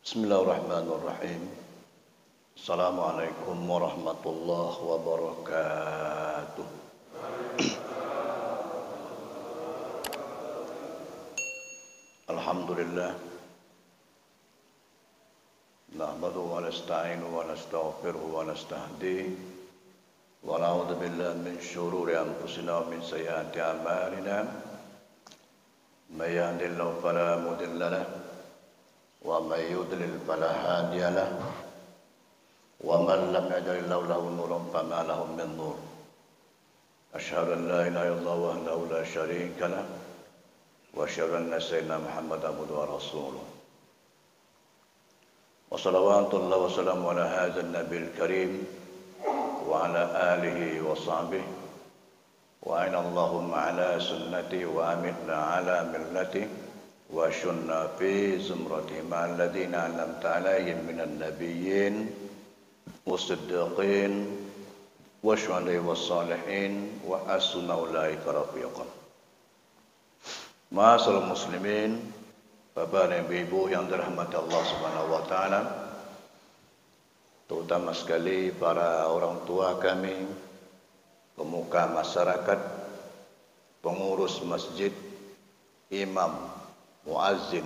Bismillahirrahmanirrahim. Assalamualaikum warahmatullahi wabarakatuh. Alhamdulillah. Nahmaduhu wa nasta'inuhu wa nastaghfiruhu wa nastahdihi wa na'udzu billahi min syururi anfusina wa min sayyiati a'malina. May yahdihillahu fala mudilla lahu ومن يضلل فلا هادي له ومن لم يجعل الله له نورا فما له من نور أشهد أن لا إله إلا الله وحده لا شريك له وأشهد أن سيدنا محمدا عبده ورسوله وصلوات الله وسلامه على هذا النبي الكريم وعلى آله وصحبه وأعن اللهم على سنته وأمتنا على ملته وَشُنَّا فِي زُمْرَتِهِ مَعَ الَّذِينَ أَنْعَمْتَ عَلَيْهِمْ مِنَ النَّبِيِّينَ وَالصِّدِّيقِينَ وَالشُّهَدَاءِ وَالصَّالِحِينَ وَحَسُنَ أُولَئِكَ رَفِيقًا. Ma'asyiral muslimin, Bapak dan Ibu yang dirahmati Allah Subhanahu wa taala, terutama sekali para orang tua kami, pemuka masyarakat, pengurus masjid, imam, muazzin,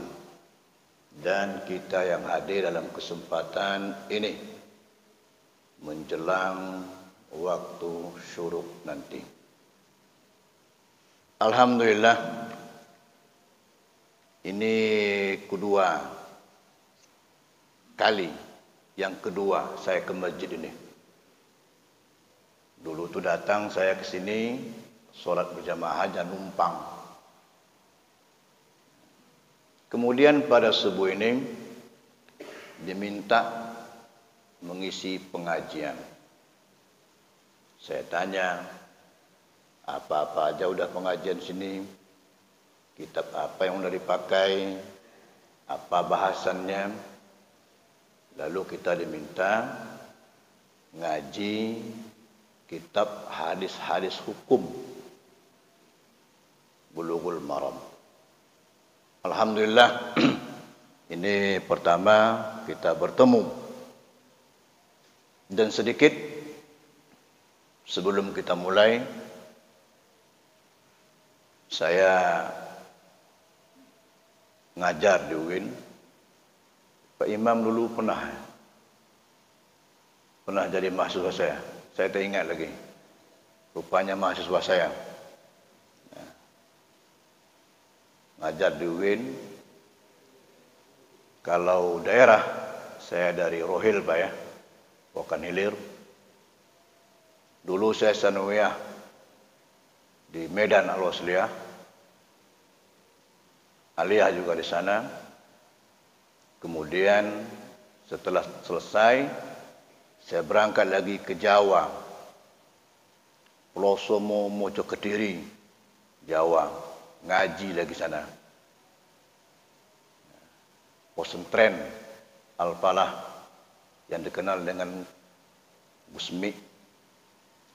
dan kita yang hadir dalam kesempatan ini menjelang waktu syuruk nanti. Alhamdulillah, ini yang kedua saya ke masjid ini. Dulu tuh datang saya ke sini sholat berjamaah dan numpang. Kemudian pada subuh ini diminta mengisi pengajian. Saya tanya, apa-apa aja udah pengajian sini? Kitab apa yang udah dipakai? Apa bahasannya? Lalu kita diminta ngaji kitab hadis-hadis hukum Bulughul Maram. Alhamdulillah, ini pertama kita bertemu. Dan sedikit sebelum kita mulai, saya ngajar di UIN. Pak Imam dulu pernah jadi mahasiswa saya. Saya tak ingat lagi. Rupanya mahasiswa saya. Ngajar di UIN. Kalau daerah, saya dari Rohil Pak ya, Pokan Hilir. Dulu saya sanawiyah di Medan Al-Wasliyah, aliyah juga di sana. Kemudian setelah selesai, saya berangkat lagi ke Jawa, Plosomo, Mojo Kediri, Jawa. Ngaji lagi sana. Pesantren Al-Falah yang dikenal dengan Gusmi.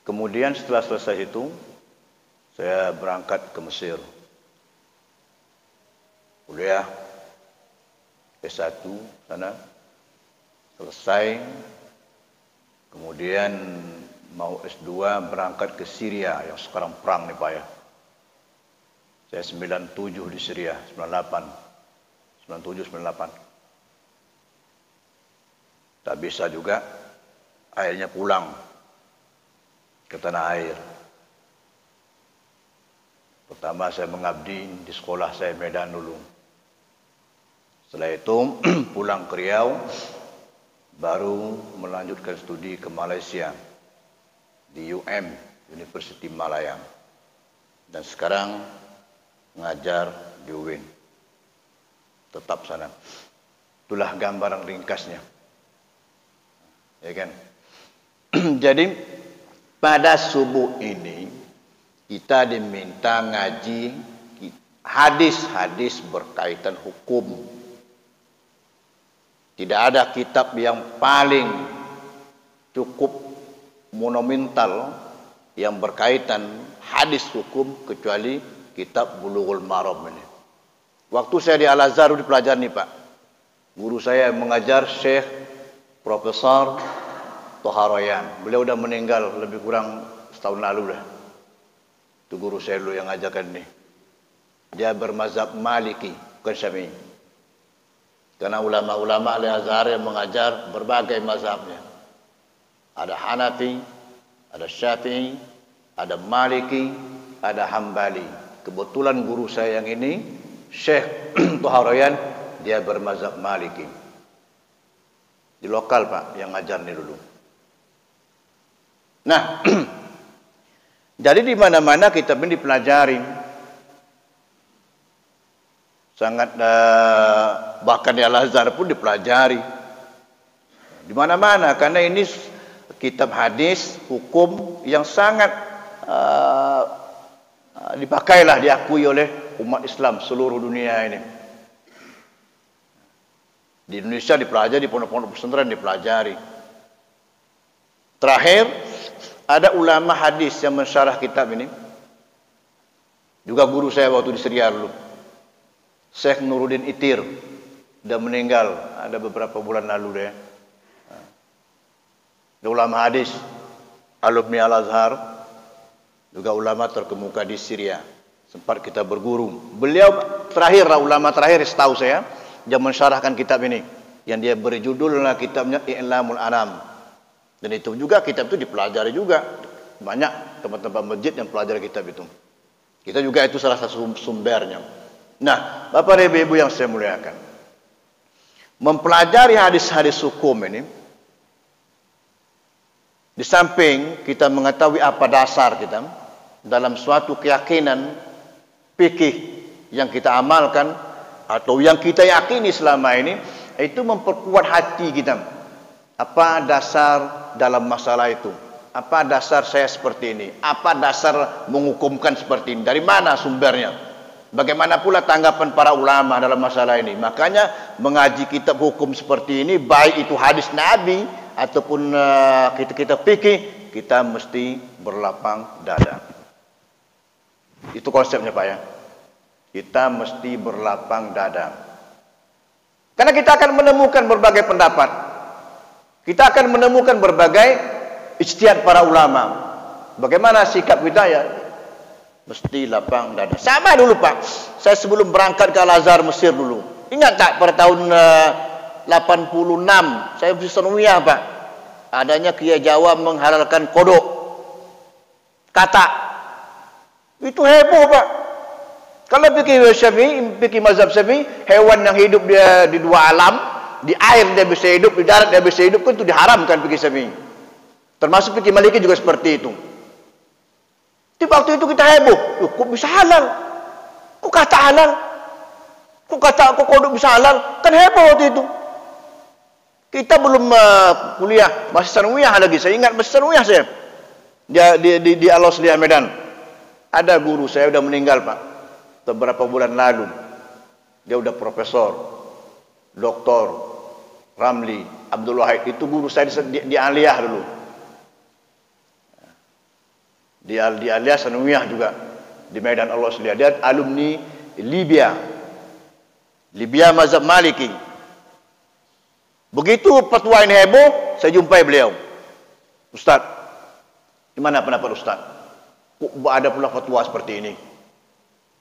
Kemudian setelah selesai itu, saya berangkat ke Mesir. Kuliah S1 sana. Selesai. Kemudian mau S2 berangkat ke Syria yang sekarang perang nih Pak ya. Saya 97 di Syria, 97, 98. Tak bisa juga, akhirnya pulang ke tanah air. Pertama saya mengabdi di sekolah saya Medan dulu. Setelah itu pulang ke Riau, baru melanjutkan studi ke Malaysia di UM, University Malaya. Dan sekarang ngajar di UIN. Tetap sana. Itulah gambaran ringkasnya. Ya kan? Jadi pada subuh ini kita diminta ngaji hadis-hadis berkaitan hukum. Tidak ada kitab yang paling cukup monumental yang berkaitan hadis hukum kecuali kitab Bulughul Maram ini. Waktu saya di Al-Azhar dipelajari nih Pak. Guru saya mengajar Syekh Profesor Toharoyan. Beliau sudah meninggal lebih kurang setahun lalu dah. Itu guru saya dulu yang ngajarkan ini. Dia bermazhab Maliki, bukan Syafi'i. Karena ulama-ulama Al-Azhar yang mengajar berbagai mazhabnya. Ada Hanafi, ada Syafi'i, ada Maliki, ada Hambali. Kebetulan guru saya yang ini, Syekh Toharoyan, dia bermazhab Maliki. Di lokal Pak, yang ngajar ini dulu. Nah, jadi di mana-mana kitab ini dipelajari. Sangat bahkan di Al-Azhar pun dipelajari. Di mana-mana, karena ini kitab hadis hukum yang sangat dipakailah, diakui oleh umat Islam seluruh dunia ini. Di Indonesia dipelajari, di pondok-pondok pesantren dipelajari. Terakhir, ada ulama hadis yang mensyarah kitab ini. Juga guru saya waktu di Syria dulu. Syekh Nuruddin Itir. Sudah meninggal, ada beberapa bulan lalu deh. Ada ulama hadis, alumni Al-Azhar. Juga ulama terkemuka di Syria. Sempat kita berguru. Beliau terakhir, ulama terakhir setahu saya, yang mensyarahkan kitab ini, yang dia beri judul kitabnya I'lamul Anam. Dan itu juga kitab itu dipelajari juga. Banyak tempat-tempat masjid yang pelajari kitab itu. Kita juga itu salah satu sumbernya. Nah, Bapak dan Ibu yang saya muliakan, mempelajari hadis-hadis hukum ini, di samping kita mengetahui apa dasar kita dalam suatu keyakinan fikih yang kita amalkan atau yang kita yakini selama ini, itu memperkuat hati kita. Apa dasar dalam masalah itu? Apa dasar saya seperti ini? Apa dasar menghukumkan seperti ini? Dari mana sumbernya? Bagaimana pula tanggapan para ulama dalam masalah ini? Makanya mengaji kitab hukum seperti ini, baik itu hadis Nabi ataupun kita fikih, kita mesti berlapang dada. Itu konsepnya Pak ya. Kita mesti berlapang dada. Karena kita akan menemukan berbagai pendapat. Kita akan menemukan berbagai ijtihad para ulama. Bagaimana sikap kita ya? Mesti lapang dada. Sama dulu Pak. Saya sebelum berangkat ke Al-Azhar Mesir dulu. Ingat tak pada tahun 86 saya mesti sanawiyah Pak. Adanya Kiai Jawa menghalalkan kodok. Kata. Itu heboh Pak. Kalau fikih Syafi'i, fikih mazhab Syafi'i, hewan yang hidup dia di dua alam, di air dia bisa hidup, di darat dia bisa hidup, kan itu diharamkan fikih Syafi'i. Termasuk fikih Maliki juga seperti itu. Di waktu itu kita heboh, loh, kok bisa halal? Kok kata halal? Kok kodok bisa halal? Kan heboh waktu itu. Kita belum kuliah, masih sanawiyah lagi. Saya ingat masih sanawiyah saya. Di Al-Asliah Medan. Ada guru saya sudah meninggal Pak. Beberapa bulan lalu. Dia udah profesor, doktor, Ramli, Abdul Wahid. Itu guru saya di Aliyah dulu. Di Aliyah sanawiyah juga. Di Medan Al-Asliah. Dia alumni Libya. Libya mazhab Maliki. Begitu fatwa ini heboh, saya jumpai beliau. Ustaz, gimana pendapat Ustaz? Kok ada pula fatwa seperti ini?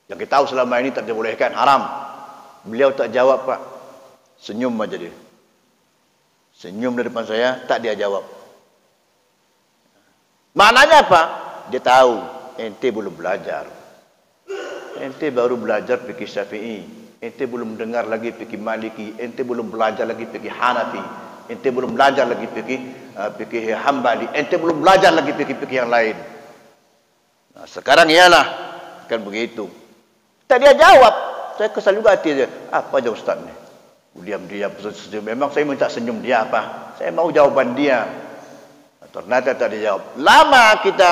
Yang kita tahu selama ini tak dibolehkan, haram. Beliau tak jawab Pak. Senyum aja dia. Senyum dari depan saya, tak dia jawab. Maknanya apa? Dia tahu, ente belum belajar. Ente baru belajar fikih Syafi'i. Ente belum dengar lagi fikih Maliki. Ente belum belajar lagi fikih Hanafi. Ente belum belajar lagi fikih Hambali. Ente belum belajar lagi fikih-fikih yang lain. Nah, sekarang ialah kan begitu. Tak dia jawab. Saya kesal juga hati dia. Apa aja Ustaz ni? Diam-diam. Memang saya minta senyum dia apa? Saya mau jawaban dia. Ternyata tak dijawab. Lama kita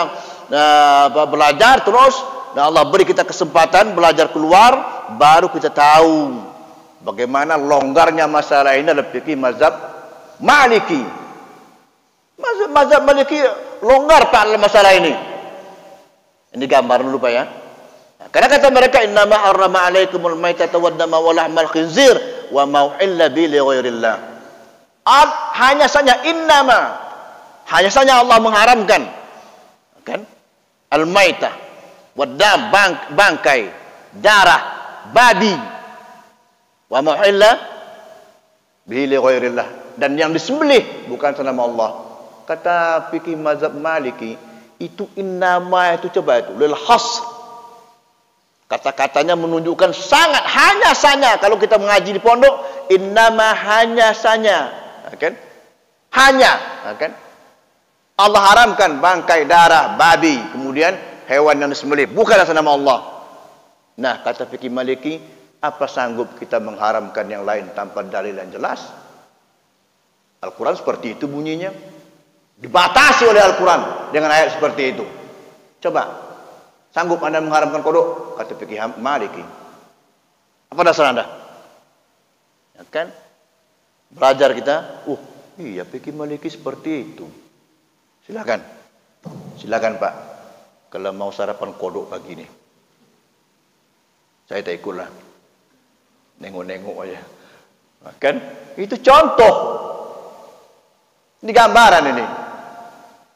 belajar terus. Dan Allah beri kita kesempatan belajar keluar. Baru kita tahu bagaimana longgarnya masalah ini adalah fikih mazhab Maliki. Mazhab Maliki longgar Pak masalah ini. Ini gambar dulu Pak ya. Karena kata mereka innama harrama alaikumul maitata wad dama wa lahmal khinzir wa mau'illa bi li ghairillah. Hanya saja innama, hanya saja Allah mengharamkan kan al-maitah wadam, bangkai, darah, babi, wa mau'illa bi li ghairillah, dan yang disembelih bukan atas nama Allah. Kata fikih mazhab Maliki, itu innama itu coba itu lil khas. Kata-katanya menunjukkan sangat, hanya saja. Kalau kita mengaji di pondok, innama hanya saja, kan? Hanya, kan? Allah haramkan bangkai, darah, babi, kemudian hewan yang disembelih bukan atas nama Allah. Nah, kata fikih Maliki, apa sanggup kita mengharamkan yang lain tanpa dalil yang jelas? Al-Quran seperti itu bunyinya. Dibatasi oleh Al-Quran dengan ayat seperti itu. Coba, sanggup Anda mengharamkan kodok? Kata fikih Maliki. Apa dasar Anda? Ya kan? Belajar kita, iya fikih Maliki seperti itu. Silakan. Silakan Pak. Kalau mau sarapan kodok pagi ini. Saya tak ikutlah. Nengok-nengok aja. Kan? Itu contoh. Ini gambaran ini.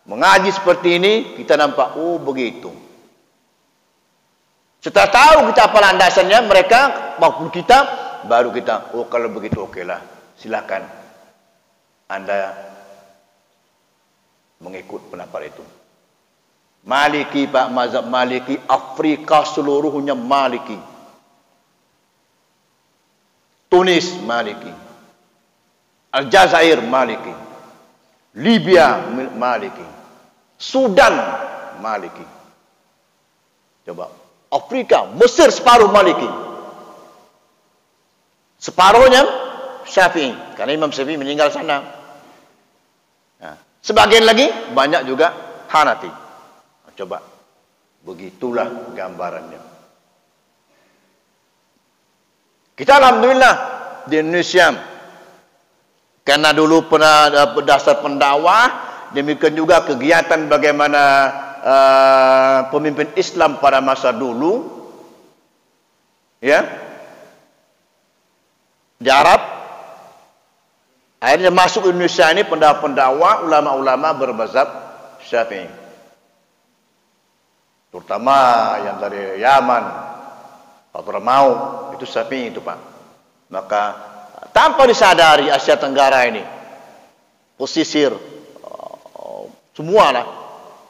Mengaji seperti ini, kita nampak, begitu. Setelah tahu kita apa landasannya, mereka maupun kita, baru kita, kalau begitu okelah, silakan Anda mengikut pendapat itu. Maliki Pak, mazhab Maliki, Afrika seluruhnya Maliki. Tunis Maliki. Aljazair Maliki. Libya Maliki. Sudan Maliki. Coba Afrika, Mesir separuh Maliki. Separuhnya Syafi'i, karena Imam Syafi'i meninggal sana. Nah, sebagian lagi banyak juga Hanafi. Nah, coba begitulah gambarannya. Kita alhamdulillah di Indonesia, karena dulu pernah berdasar pendakwah, demikian juga kegiatan bagaimana pemimpin Islam pada masa dulu, ya, di Arab, akhirnya masuk Indonesia ini pendakwah ulama-ulama bermazhab Syafi'i, terutama yang dari Yaman, Hadramaut, itu Syafi'i itu Pak. Maka tanpa disadari Asia Tenggara ini, pesisir, semua lah,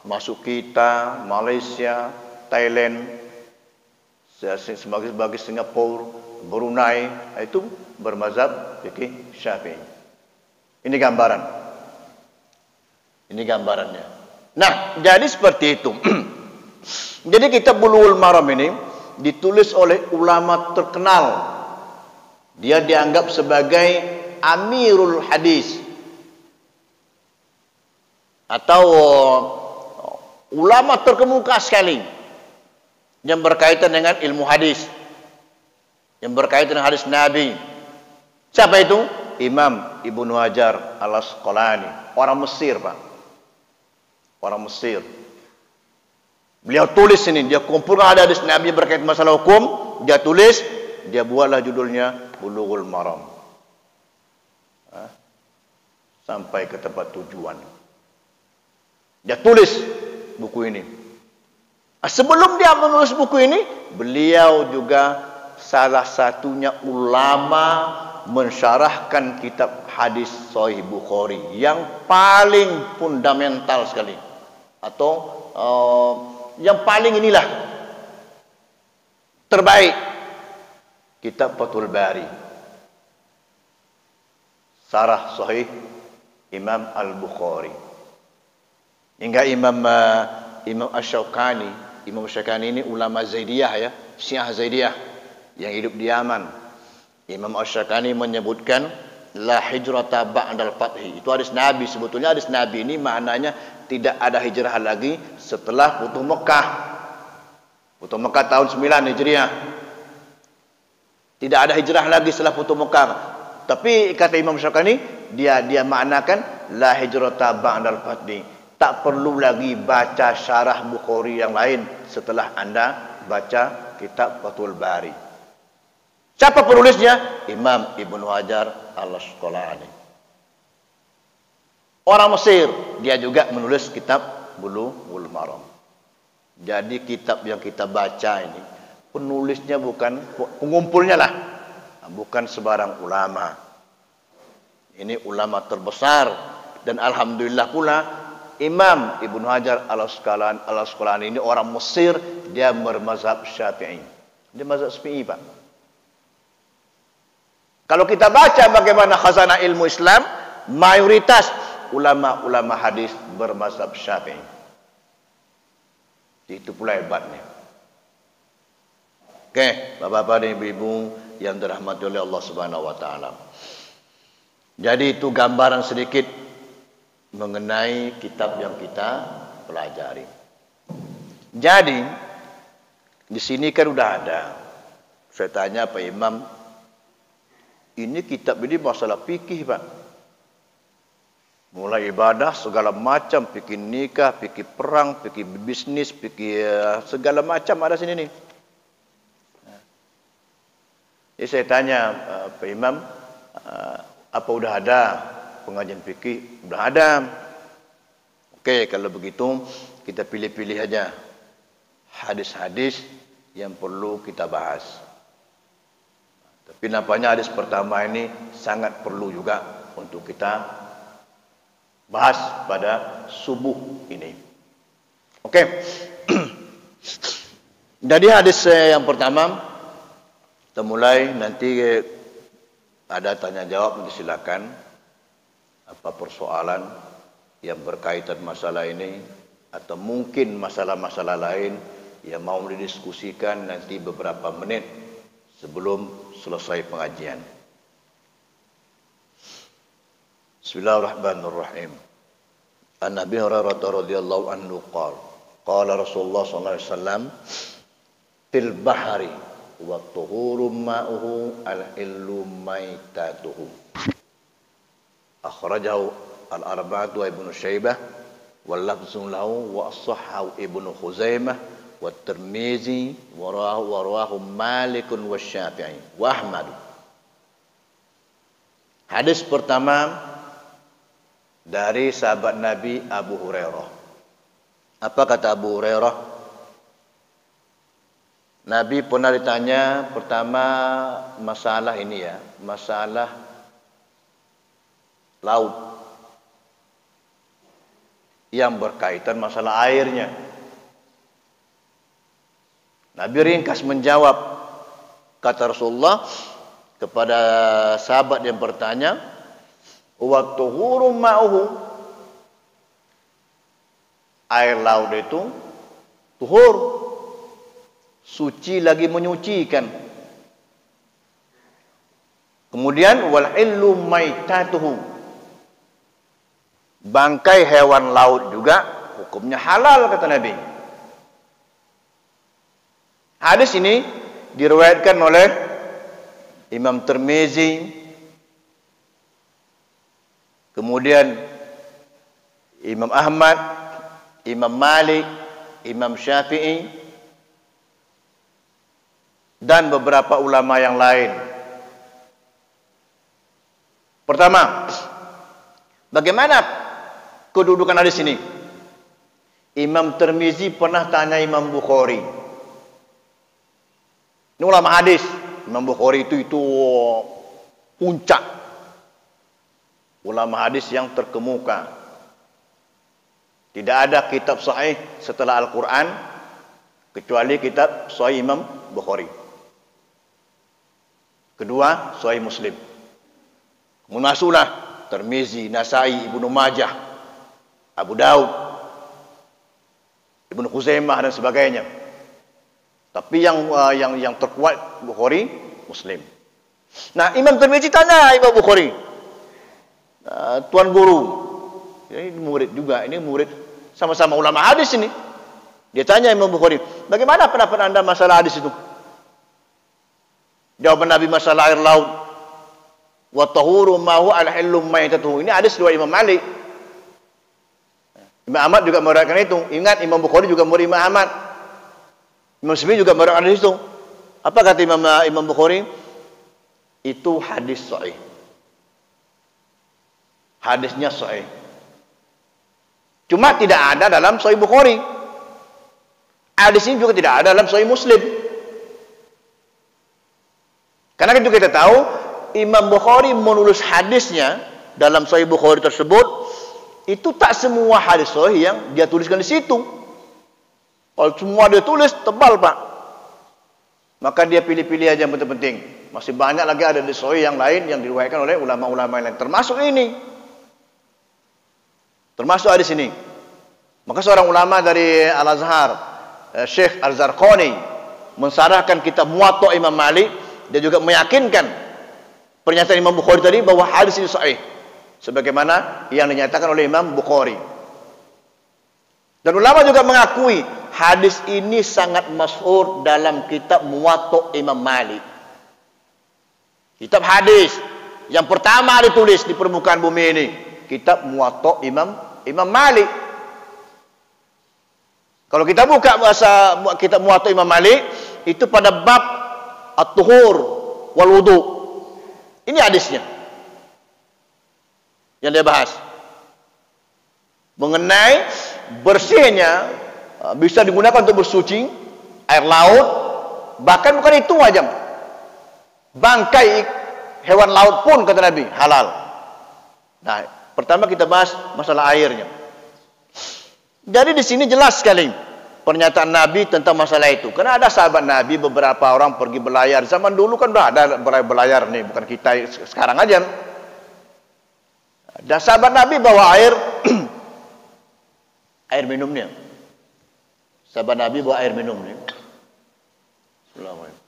masuk kita, Malaysia, Thailand, sebagai Singapura, Brunei, itu bermazhab fikih Syafi'i. Ini gambaran. Ini gambarannya. Nah, jadi seperti itu. Jadi kitab Bulughul Maram ini ditulis oleh ulama terkenal. Dia dianggap sebagai Amirul Hadis, atau ulama terkemuka sekali yang berkaitan dengan ilmu hadis, yang berkaitan dengan hadis Nabi. Siapa itu? Imam Ibnu Hajar Al-Asqalani, orang Mesir Pak, orang Mesir. Beliau tulis ini, dia kumpulkan hadis Nabi berkaitan masalah hukum, dia tulis, dia buatlah judulnya Bulughul Maram, sampai ke tempat tujuan. Dia tulis buku ini. Sebelum dia menulis buku ini, beliau juga salah satunya ulama mensyarahkan kitab hadis Sahih Bukhari yang paling fundamental sekali, atau yang paling inilah terbaik, kitab Fathul Bari, Syarah Sahih Imam Al-Bukhari. Hingga Imam Asy-Syaukani, Imam Asy-Syaukani ini ulama Zaidiyah, ya, Syiah Zaidiyah yang hidup di Yaman. Imam Asy-Syaukani menyebutkan la hijrata ba'dal fathi. Itu hadis Nabi. Sebetulnya hadis Nabi ini maknanya tidak ada hijrah lagi setelah Futuh Mekah. Futuh Mekah tahun 9 Hijriah. Tidak ada hijrah lagi setelah Futuh Mekah. Tapi kata Imam Asy-Syaukani, dia maknakan la hijrata ba'dal fathi. Tak perlu lagi baca syarah Bukhari yang lain setelah Anda baca kitab Fathul Bari. Siapa penulisnya? Imam Ibnu Hajar Al-Asqalani. Orang Mesir, dia juga menulis kitab Bulughul Maram. Jadi kitab yang kita baca ini, penulisnya bukan pengumpulnya lah, bukan sebarang ulama. Ini ulama terbesar, dan alhamdulillah pula Imam Ibnu Hajar Al-Asqalani ini orang Mesir, dia bermazhab Syafi'i. Dia mazhab Syafi'i, Pak. Kalau kita baca bagaimana khazanah ilmu Islam, mayoritas ulama-ulama hadis bermazhab Syafi'i. Itu pula hebatnya. Oke, Bapak-bapak dan Ibu-ibu yang dirahmati oleh Allah Subhanahu wa taala. Jadi itu gambaran sedikit mengenai kitab yang kita pelajari. Jadi di sini kan udah ada. Saya tanya Pak Imam, ini kitab ini masalah fikih, Pak. Mulai ibadah segala macam, fikih nikah, fikih perang, fikih bisnis, fikih segala macam ada sini nih. Jadi saya tanya Pak Imam, apa udah ada pengajian fikih? Udah ada. Oke, kalau begitu kita pilih-pilih aja hadis-hadis yang perlu kita bahas. Tapi nampaknya hadis pertama ini sangat perlu juga untuk kita bahas pada subuh ini. Oke. Jadi hadis yang pertama, kita mulai, nanti ada tanya jawab, nanti silakan. Apa persoalan yang berkaitan masalah ini, atau mungkin masalah-masalah lain yang mau didiskusikan nanti beberapa menit sebelum selesai pengajian. Bismillahirrahmanirrahim. An Abi Hurairah radhiyallahu anhu qala Rasulullah sallallahu alaihi wasallam fil bahri wa tuhuru ma'uhu al-illu maitatuhu. Akhrajahu al-arba'atu wa Ibnu Syaibah wal lafzu lahu wa as-sahhahu Ibnu Khuzaimah wa Tirmizi wa rawahu Malik wa Syafi'i wa Ahmad. Hadis pertama dari sahabat Nabi Abu Hurairah. Apa kata Abu Hurairah? Nabi pernah ditanya pertama masalah ini ya, masalah laut yang berkaitan masalah airnya. Nabi ringkas menjawab, kata Rasulullah kepada sahabat yang bertanya, wa tuhuru ma'uhu, air laut itu tuhur, suci lagi menyucikan. Kemudian wal illu maitatuhu, bangkai hewan laut juga hukumnya halal, kata Nabi. Hadis ini diriwayatkan oleh Imam Tirmizi, kemudian Imam Ahmad, Imam Malik, Imam Syafi'i, dan beberapa ulama yang lain. Pertama, bagaimana kedudukan hadis ini? Imam Tirmizi pernah tanya Imam Bukhari. Ini ulama hadis. Imam Bukhari itu puncak ulama hadis yang terkemuka. Tidak ada kitab sahih setelah Al-Quran kecuali kitab Sahih Imam Bukhari. Kedua, Sahih Muslim. Munasulah Tirmizi, Nasai, Ibnu Majah, Abu Daud, Ibnu Khuzaimah dan sebagainya. Tapi yang terkuat Bukhari, Muslim. Nah, Imam Tirmizi tanya Imam Bukhari, Tuan Guru, ini murid juga, ini murid sama-sama ulama hadis ini. Dia tanya Imam Bukhari, bagaimana pendapat anda masalah hadis itu? Jawaban Nabi masalah air laut, wa tahuru ma huwa al-hillu maitatuhu. Ini hadis riwayat Imam Malik. Imam Ahmad juga meriwayatkan itu. Ingat, Imam Bukhari juga murid Imam Ahmad. Imam Syafi'i juga meriwayatkan hadis itu. Apa kata Imam Bukhari? itu hadis sahih. Hadisnya sahih. Cuma tidak ada dalam Sahih Bukhari. Hadis ini juga tidak ada dalam Sahih Muslim. Karena itu kita tahu Imam Bukhari menulis hadisnya dalam Sahih Bukhari tersebut, itu tak semua hadis sahih yang dia tuliskan di situ. Kalau semua dia tulis, tebal Pak. Maka dia pilih-pilih aja yang penting-penting. Masih banyak lagi ada di sahih yang lain yang diriwayatkan oleh ulama-ulama lain. Termasuk ini. Termasuk hadis ini. Maka seorang ulama dari Al-Azhar, Syekh Al-Zarqani, mensarahkan kitab Muwatta Imam Malik. Dia juga meyakinkan pernyataan Imam Bukhari tadi bahwa hadis ini sahih. Sebagaimana yang dinyatakan oleh Imam Bukhari. Dan ulama juga mengakui hadis ini sangat masyhur dalam kitab Muwatta Imam Malik. Kitab hadis yang pertama ditulis di permukaan bumi ini, kitab Muwatta Imam Malik. Kalau kita buka bahasa kitab Muwatta Imam Malik, itu pada bab at-tuhur wal wudu. Ini hadisnya yang dia bahas mengenai bersihnya, bisa digunakan untuk bersuci air laut, bahkan bukan itu aja, bangkai hewan laut pun kata Nabi halal. Nah, pertama kita bahas masalah airnya. Jadi di sini jelas sekali pernyataan Nabi tentang masalah itu. Karena ada sahabat Nabi, beberapa orang pergi berlayar. Zaman dulu kan udah ada berlayar nih, bukan kita sekarang aja. Dan sahabat Nabi bawa air air minumnya. Sahabat Nabi bawa air minumnya. Bismillahirrahmanirrahim.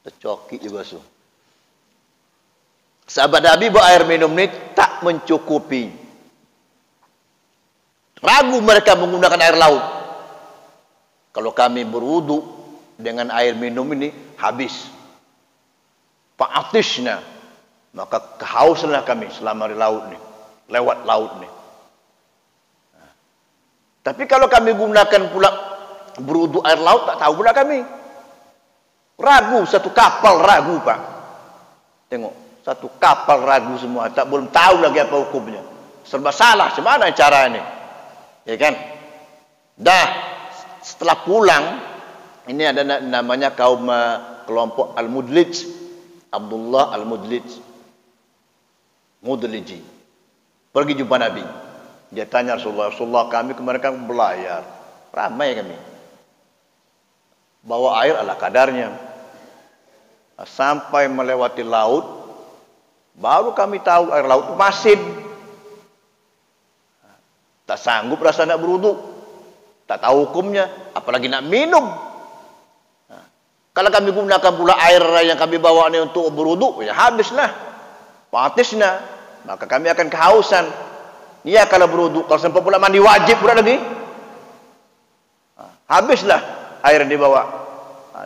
Tercoki juga su. Sahabat Nabi bawa air minum ini tak mencukupi. Ragu mereka menggunakan air laut. Kalau kami berwudu dengan air minum ini habis. Fa'atishna, maka kehausanlah kami selama di laut nih, lewat laut nih. Tapi kalau kami gunakan pula berwudu air laut, tak tahu pula kami. Ragu, satu kapal ragu Pak. Tengok, satu kapal ragu semua, tak belum tahu lagi apa hukumnya. Serba salah, gimana cara ini? Ya kan? Dah, setelah pulang, ini ada namanya kaum kelompok Al-Mudlij. Abdullah Al-Mudliji pergi jumpa Nabi. Dia tanya Rasulullah, kami kemarin kan berlayar, ramai kami, bawa air ala kadarnya, sampai melewati laut, baru kami tahu air laut itu masin. Tak sanggup rasa nak berwudu, tak tahu hukumnya, apalagi nak minum. Kalau kami gunakan pula air yang kami bawa ini untuk berwudu, ya habislah. Patisnya, maka kami akan kehausan. Iya kalau berwudu, kalau sempat pula mandi wajib pula lagi. Habislah air yang dibawa.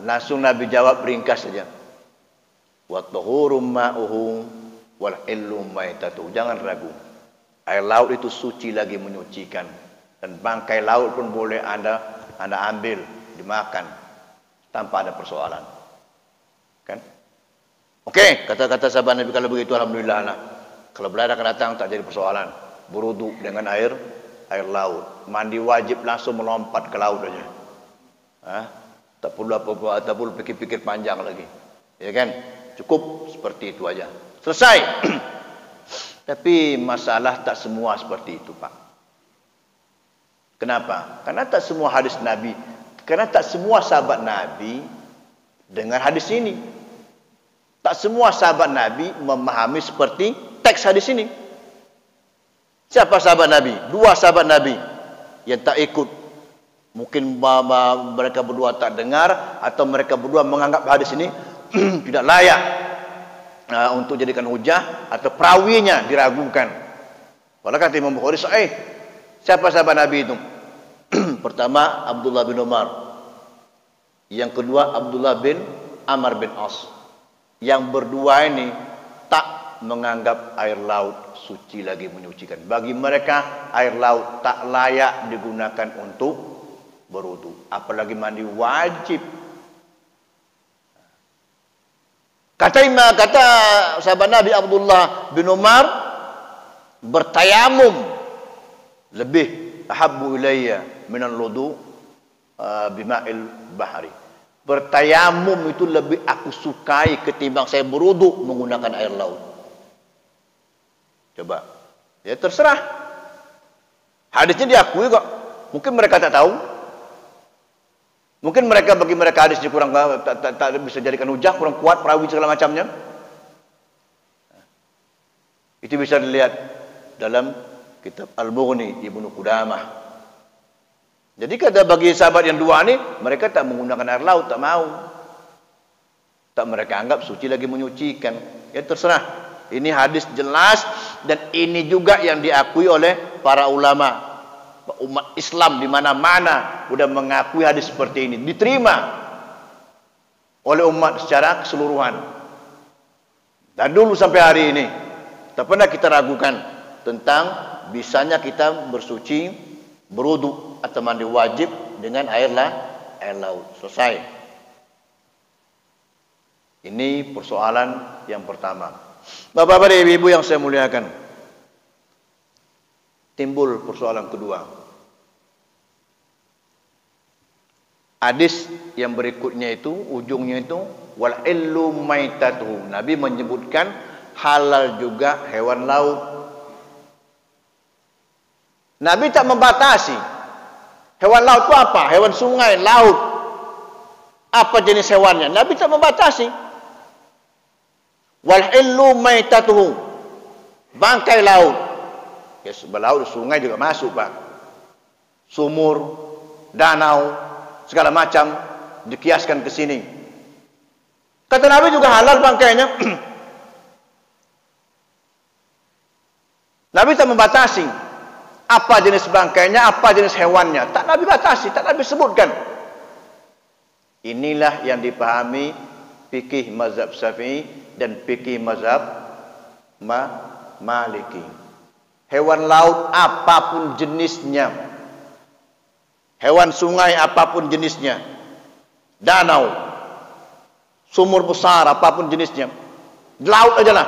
Langsung Nabi jawab ringkas saja. Wa tahuru ma'uhu wal hillu maitatu. Jangan ragu. Air laut itu suci lagi menyucikan. Dan bangkai laut pun boleh anda ambil, dimakan. Tanpa ada persoalan. Kan? Oke, kata-kata sahabat Nabi, kalau begitu alhamdulillah lah. Kalau belada akan datang tak jadi persoalan. Berwudu dengan air laut. Mandi wajib langsung melompat ke laut aja. Tak perlu apa-apa, tak perlu pikir-pikir panjang lagi. Ya kan? Cukup seperti itu aja. Selesai. Tapi masalah tak semua seperti itu, Pak. Kenapa? Karena tak semua hadis Nabi, karena tak semua sahabat Nabi dengar hadis ini. Tak semua sahabat Nabi memahami seperti teks hadis ini. Siapa sahabat Nabi? Dua sahabat Nabi yang tak ikut. Mungkin mereka berdua tak dengar, atau mereka berdua menganggap hadis ini tidak layak untuk jadikan hujah, atau perawinya diragukan. Padahal kata Imam Bukhari sahih. Siapa sahabat Nabi itu? Pertama Abdullah bin Umar, yang kedua Abdullah bin Amr bin As. Yang berdua ini tak menganggap air laut suci lagi menyucikan. Bagi mereka air laut tak layak digunakan untuk berwudu, apalagi mandi wajib. Kata sahabat Nabi Abdullah bin Umar, bertayamum lebih ahabbu ilayya minal wudu bima'il bahari. Bertayamum itu lebih aku sukai ketimbang saya berwudu menggunakan air laut. Coba, ya terserah. Hadisnya diakui kok. Mungkin mereka tak tahu. Mungkin bagi mereka hadisnya kurang tak bisa jadikan hujah, kurang kuat perawi segala macamnya. Itu bisa dilihat dalam kitab Al-Mughni Ibnu Qudamah. Jadi kata bagi sahabat yang dua ini, mereka tak menggunakan air laut, tak mau. Tak mereka anggap suci lagi menyucikan. Ya terserah. Ini hadis jelas dan ini juga yang diakui oleh para ulama. Umat Islam di mana-mana sudah mengakui hadis seperti ini, diterima oleh umat secara keseluruhan. Dan dulu sampai hari ini tak pernah kita ragukan tentang bisanya kita bersuci, berwudu atau mandi wajib dengan air laut. Selesai. Ini persoalan yang pertama. Bapak-bapak dan ibu-ibu yang saya muliakan, timbul persoalan kedua. Hadis yang berikutnya itu, ujungnya itu, wal illu maitatuhu. Nabi menyebutkan halal juga hewan laut. Nabi tak membatasi. Hewan laut itu apa? Hewan sungai, laut. Apa jenis hewannya? Nabi tak membatasi. Wal illu maitatuhu. Bangkai laut. Ya, sebelah laut, sungai juga masuk, Pak. Sumur, danau, segala macam dikiaskan ke sini. Kata Nabi juga halal bangkainya. Nabi tak membatasi apa jenis bangkainya, apa jenis hewannya. Tak Nabi batasi, tak Nabi sebutkan. Inilah yang dipahami fikih mazhab Syafi'i dan fikih mazhab Maliki. Hewan laut apapun jenisnya, hewan sungai apapun jenisnya, danau, sumur besar apapun jenisnya, laut aja lah,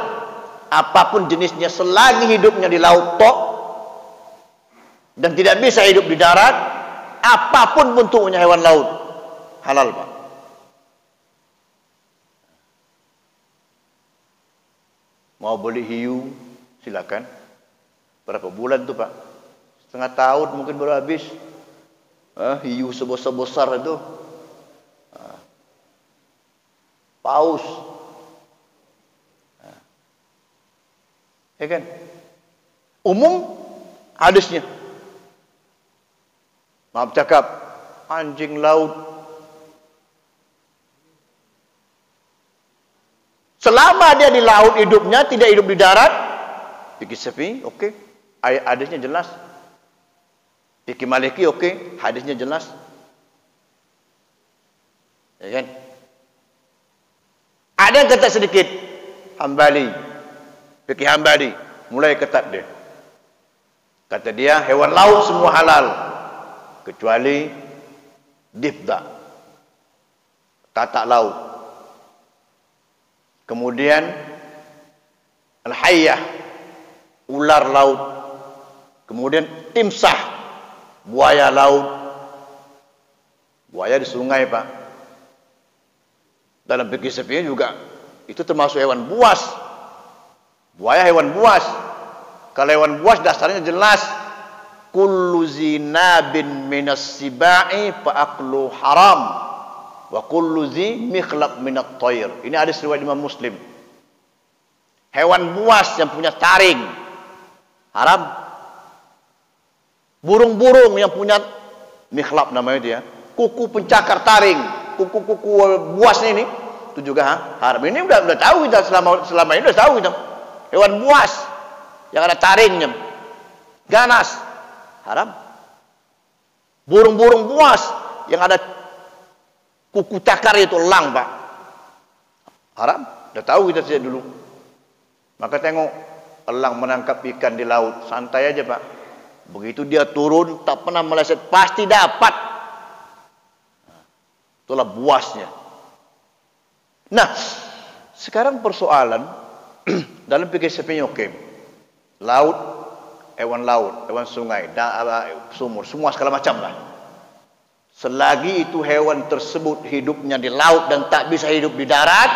apapun jenisnya selagi hidupnya di laut tok dan tidak bisa hidup di darat, apapun bentuknya hewan laut halal, Pak. Mau beli hiu silakan. Berapa bulan tuh, Pak? Setengah tahun mungkin baru habis. Hiu sebesar itu. Paus. Ya kan? Umum hadisnya. Maaf cakap, anjing laut. Selama dia di laut hidupnya, tidak hidup di darat, fikih Syafi'i, oke. Hadisnya jelas. Fikih Maliki oke, hadisnya jelas. Ya kan? Ada yang ketat sedikit. Hambali. Fikih Hambali mulai ketat dia. Kata dia hewan laut semua halal kecuali difda, katak laut. Kemudian al-hayyah, ular laut. Kemudian timsah, buaya laut. Buaya di sungai, Pak. Dalam fikih Syafi'i juga itu termasuk hewan buas. Buaya hewan buas. Kalau hewan buas dasarnya jelas, kullu zinabin minas sibai fa aklu haram wa kullu zi mikhlaq minat thair. Ini hadis riwayat Imam Muslim. Hewan buas yang punya taring haram. Burung-burung yang punya mikhlab namanya dia, kuku pencakar taring, kuku-kuku buasnya ini, itu juga haram. Ini udah tahu kita selama ini udah tahu kita. Hewan buas yang ada taringnya, ganas, haram. Burung-burung buas yang ada kuku cakar itu elang, Pak, haram. Udah tahu kita sejak dulu. Maka tengok elang menangkap ikan di laut, santai aja, Pak. Begitu dia turun tak pernah meleset, pasti dapat. Itulah buasnya. Nah, sekarang persoalan dalam fikih Syafi'i, oke. Laut, hewan sungai, sumur, semua segala macam lah. Selagi itu hewan tersebut hidupnya di laut dan tak bisa hidup di darat,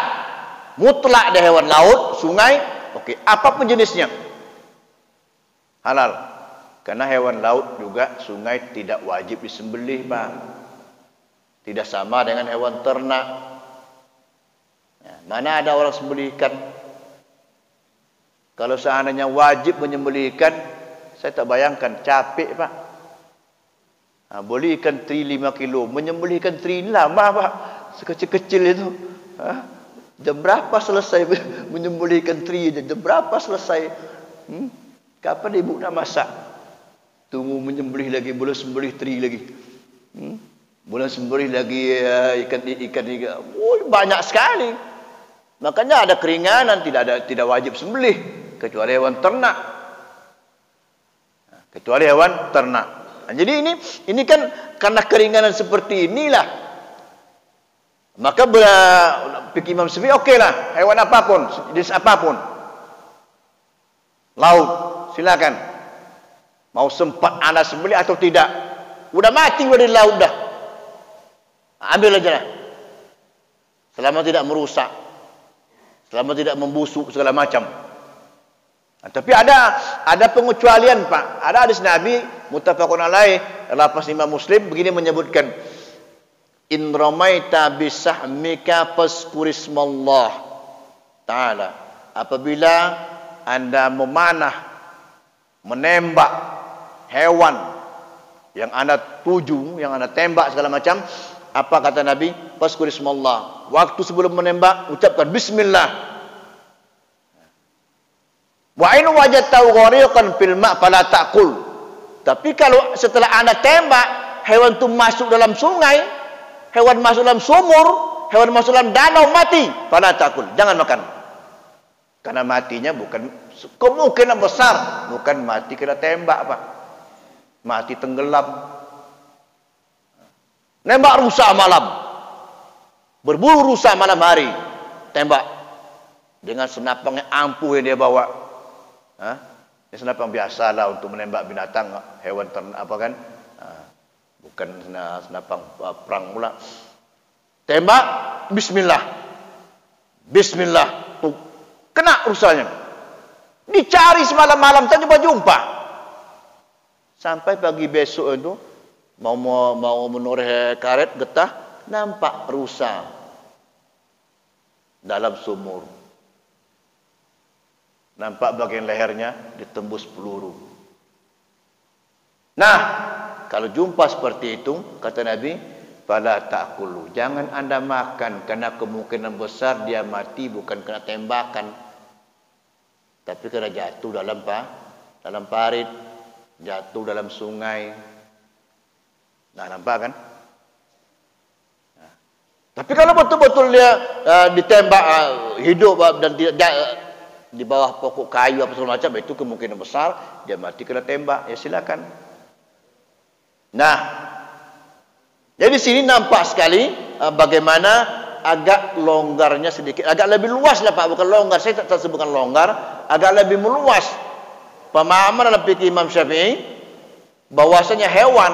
mutlak ada hewan laut, sungai, oke. Apapun jenisnya, halal. Karena hewan laut juga sungai tidak wajib disembelih, Pak. Tidak sama dengan hewan ternak. Ya, mana ada orang sembelih ikan? Kalau seandainya wajib menyembelih ikan, saya tak bayangkan, capek, Pak. Nah, boleh ikan teri 5 kilo, menyembelih ikan teri ini lama, Pak. Sekecil-kecil itu. Jam berapa selesai menyembelih ikan teri? Jam berapa selesai? Kapan ibu nak masak? Tunggu menyembelih lagi, boleh sembelih teri lagi. Boleh sembelih lagi ikan. Oh, banyak sekali. Makanya ada keringanan, tidak wajib sembelih kecuali hewan ternak. Kecuali hewan ternak. Nah, jadi ini kan karena keringanan seperti inilah, maka fikih Imam Syafi'i oke lah, hewan apapun, jenis apapun, laut, silakan. Mau sempat anak sembelih atau tidak, udah mati udah di laut dah, ambil aja lah, selama tidak merusak, selama tidak membusuk segala macam. Nah, tapi ada pengecualian, Pak. Ada hadis Nabi muttafaqun alaih, lafaz Imam Muslim begini menyebutkan, in ramaita bisahmika fazkurismallah ta'ala. Apabila Anda memanah, menembak hewan yang Anda tuju, yang Anda tembak segala macam, apa kata Nabi? Fazkurismallah. Waktu sebelum menembak ucapkan bismillah. Wa in wajadtahu ghariqan fil ma' fala ta'kul. Tapi kalau setelah Anda tembak, hewan itu masuk dalam sungai, hewan masuk dalam sumur, hewan masuk dalam danau, mati, fala ta'kul, jangan makan. Karena matinya bukan, kemungkinan besar bukan mati kena tembak, Pak. Mati tenggelam. Nembak rusa malam, berburu rusa malam hari, tembak dengan senapang yang ampuh yang dia bawa. Ini senapang biasa lah untuk menembak binatang, hewan ternak apa kan? Bukan senapang perang pula. Tembak, bismillah. Bismillah. Tuh, kena rusanya. Dicari semalam malam, tak jumpa. Sampai pagi besok itu mau menoreh karet getah, nampak rusa dalam sumur. Nampak bagian lehernya ditembus peluru. Nah, kalau jumpa seperti itu, kata Nabi, fala ta'kulu, jangan Anda makan, karena kemungkinan besar dia mati bukan kena tembakan, tapi kena jatuh dalam parit, jatuh dalam sungai. Nah, nampak kan? Nah, tapi kalau betul-betul dia ditembak hidup dan tidak di bawah pokok kayu apa segala macam, itu kemungkinan besar dia mati kena tembak, ya silakan. Nah, jadi di sini nampak sekali bagaimana agak longgarnya sedikit, agak lebih luas lah, Pak, bukan longgar, saya tak sebutkan longgar, agak lebih meluas pemahaman dalam fikih Imam Syafi'i bahwasanya hewan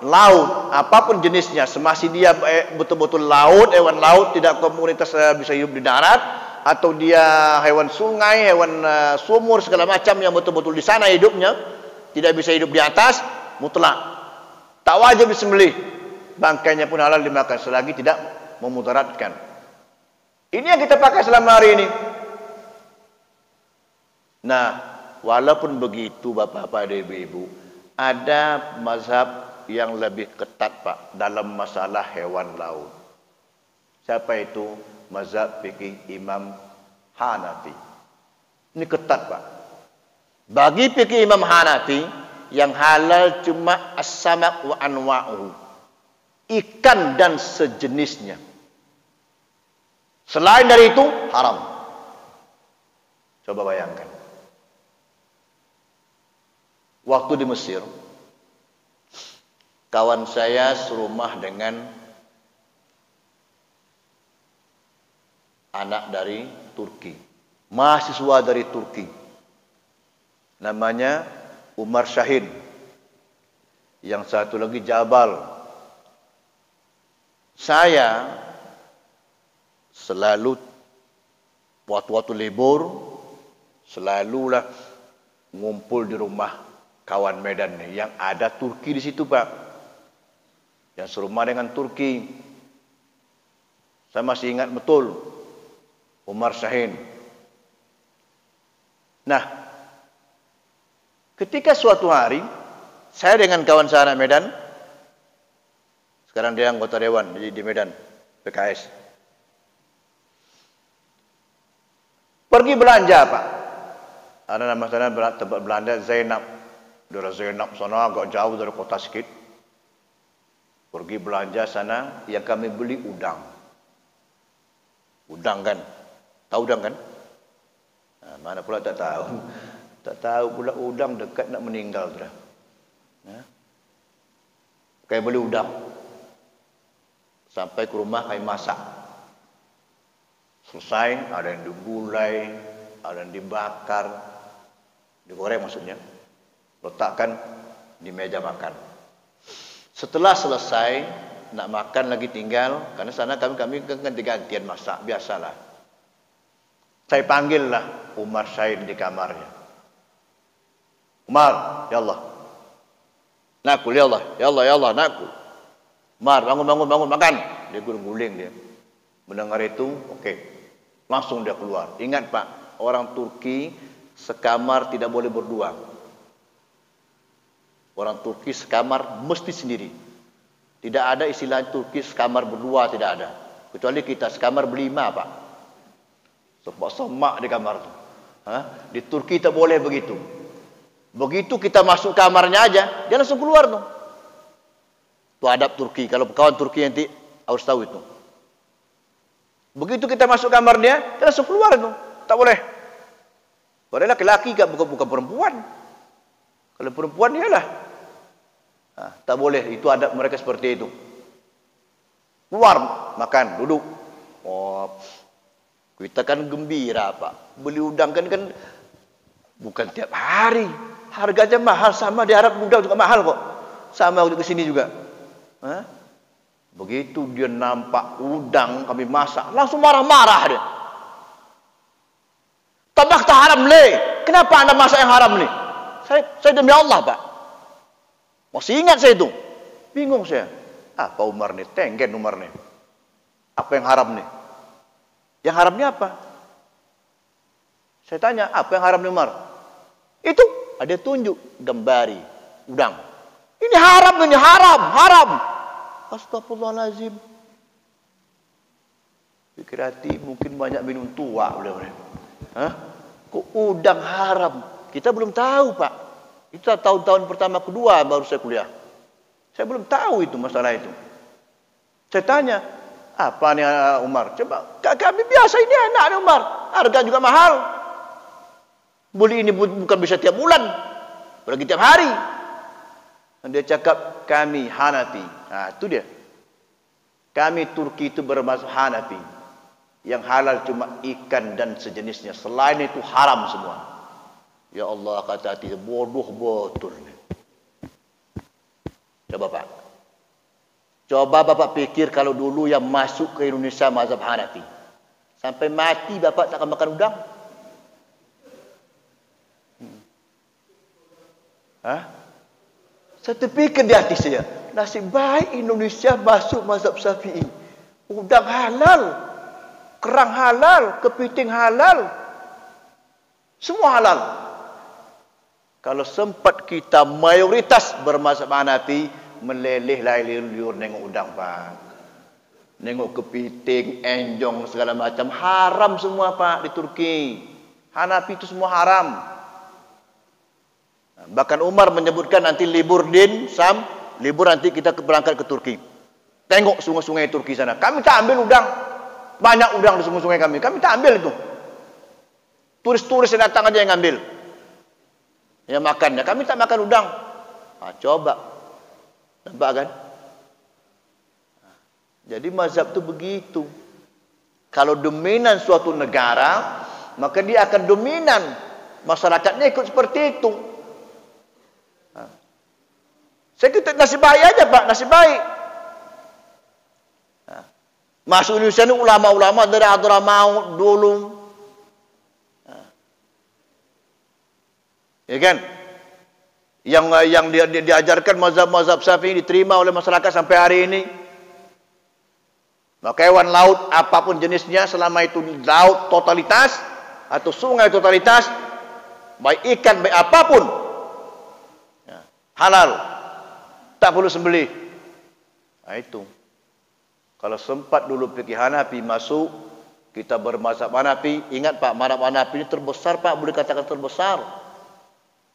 laut apapun jenisnya, semasa dia betul-betul laut, hewan laut, tidak komunitas bisa hidup di darat, atau dia hewan sungai, hewan sumur segala macam yang betul-betul di sana hidupnya, tidak bisa hidup di atas, mutlak tak wajib disembelih, bangkainya pun halal dimakan selagi tidak memudaratkan. Ini yang kita pakai selama hari ini. Nah, walaupun begitu Bapak-bapak dan Ibu-ibu, ada mazhab yang lebih ketat, Pak, dalam masalah hewan laut. Siapa itu? Mazhab fikih Imam Hanafi. Ini ketat, Pak. Bagi fikih Imam Hanafi, yang halal cuma as-samak wa anwa'uhu, ikan dan sejenisnya. Selain dari itu haram. Coba bayangkan, waktu di Mesir, kawan saya serumah dengan anak dari Turki, mahasiswa dari Turki, namanya Umar Syahin. Yang satu lagi Jabal. Saya selalu waktu-waktu libur selalulah ngumpul di rumah kawan Medan nih, yang ada Turki di situ, Pak. Yang serumah dengan Turki. Saya masih ingat betul Umar Syahin. Nah, ketika suatu hari saya dengan kawan saya anak Medan, sekarang dia anggota dewan di Medan, PKS. Pergi belanja, Pak. Ada nama sana tempat belanja Zainab. Daerah Zainab sana agak jauh dari kota sedikit. Pergi belanja sana, yang kami beli udang. Udang kan? Tahu udang kan? Nah, mana pula tak tahu. Tak tahu pula udang dekat nak meninggal sudah. Ya. Kami beli udang. Sampai ke rumah kami masak. Selesai, ada yang digulai, ada yang dibakar, digoreng maksudnya. Letakkan di meja makan. Setelah selesai, nak makan lagi tinggal, karena sana kami ganti-gantian masak, biasalah. Saya panggillah Umar Syahin di kamarnya. Umar, ya Allah. Nakul, ya Allah, ya Allah, ya Allah, nakul. Umar, bangun, makan. Dia guling-guling dia. Mendengar itu, oke. Langsung dia keluar. Ingat Pak, orang Turki sekamar tidak boleh berdua. Orang Turki sekamar mesti sendiri. Tidak ada istilah Turki sekamar berdua, tidak ada. Kecuali kita sekamar berlima, Pak. Semak di kamar itu. Di Turki tak boleh begitu. Begitu kita masuk kamarnya aja, dia langsung keluar tuh. Itu adab Turki. Kalau kawan Turki nanti harus tahu itu. Begitu kita masuk kamar dia langsung keluar itu. Tak boleh. Kalau laki-laki bukan perempuan. Kalau perempuan iyalah. Tak boleh. Itu adab mereka seperti itu. Keluar, makan, duduk. Oh, kita kan gembira, Pak. Beli udang kan bukan tiap hari. Harganya mahal, sama di Arab udang juga mahal kok. Sama waktu ke sini juga. Begitu dia nampak udang kami masak, langsung marah-marah dia. Tabak tak haram le. Kenapa anda masak yang haram ni? Saya demi Allah, Pak. Masih ingat saya itu. Bingung saya. Apa Umar ni? Tenggen Umar ni. Apa yang haram ni? Yang haramnya apa? Saya tanya, apa yang haram ni Umar? Itu ada tunjuk gambari udang. Ini haram, ini haram. Astagfirullahalazim. Pikir hati mungkin banyak minum tua beliau. Kok udang haram? Kita belum tahu, Pak. Itu tahun-tahun pertama kedua baru saya kuliah. Saya belum tahu itu masalah itu. Saya tanya, apa nih Umar? Coba, kami biasa ini anak Umar. Harga juga mahal. Beli ini bukan bisa tiap bulan. Apalagi tiap hari. Dan dia cakap, kami Hanafi. Nah, itu dia. Kami Turki itu bermazhab Hanafi. Yang halal cuma ikan dan sejenisnya. Selain itu haram semua. Ya Allah, kata hati, bodoh betul. Coba Pak. Coba Bapak pikir kalau dulu yang masuk ke Indonesia mazhab Hanafi. Sampai mati Bapak tak akan makan udang. Saya terfikir di hati saya, nasib baik Indonesia masuk mazhab Syafi'i. Udang halal, kerang halal, kepiting halal, semua halal. Kalau sempat kita mayoritas bermazhab Hanafi, meleleh liur nengok udang, Pak. Nengok kepiting, enjong, segala macam. Haram semua, Pak, di Turki. Hanafi itu semua haram. Bahkan Umar menyebutkan nanti libur din, libur nanti kita berangkat ke Turki. Tengok sungai-sungai Turki sana. Kami tak ambil udang. Banyak udang di sungai-sungai kami. Kami tak ambil itu. Turis-turis yang datang aja yang ambil. Yang makannya. Kami tak makan udang. Coba. Nampak kan? Jadi mazhab itu begitu. Kalau dominan suatu negara, maka dia akan dominan. Masyarakatnya ikut seperti itu. Saya kata nasib baik aja Pak, nasib baik. Masuk Indonesia ini ulama-ulama dari Hadramaut dulu. Ya kan? Yang diajarkan mazhab-mazhab Syafi'i diterima oleh masyarakat sampai hari ini. Maka hewan laut apapun jenisnya, selama itu laut totalitas atau sungai totalitas, baik ikan, baik apapun, halal, tak perlu sembelih. Nah itu. Kalau sempat dulu fikih Hanafi masuk, kita bermazhab Hanafi. Ingat Pak, mazhab Hanafi ini terbesar Pak, boleh katakan terbesar.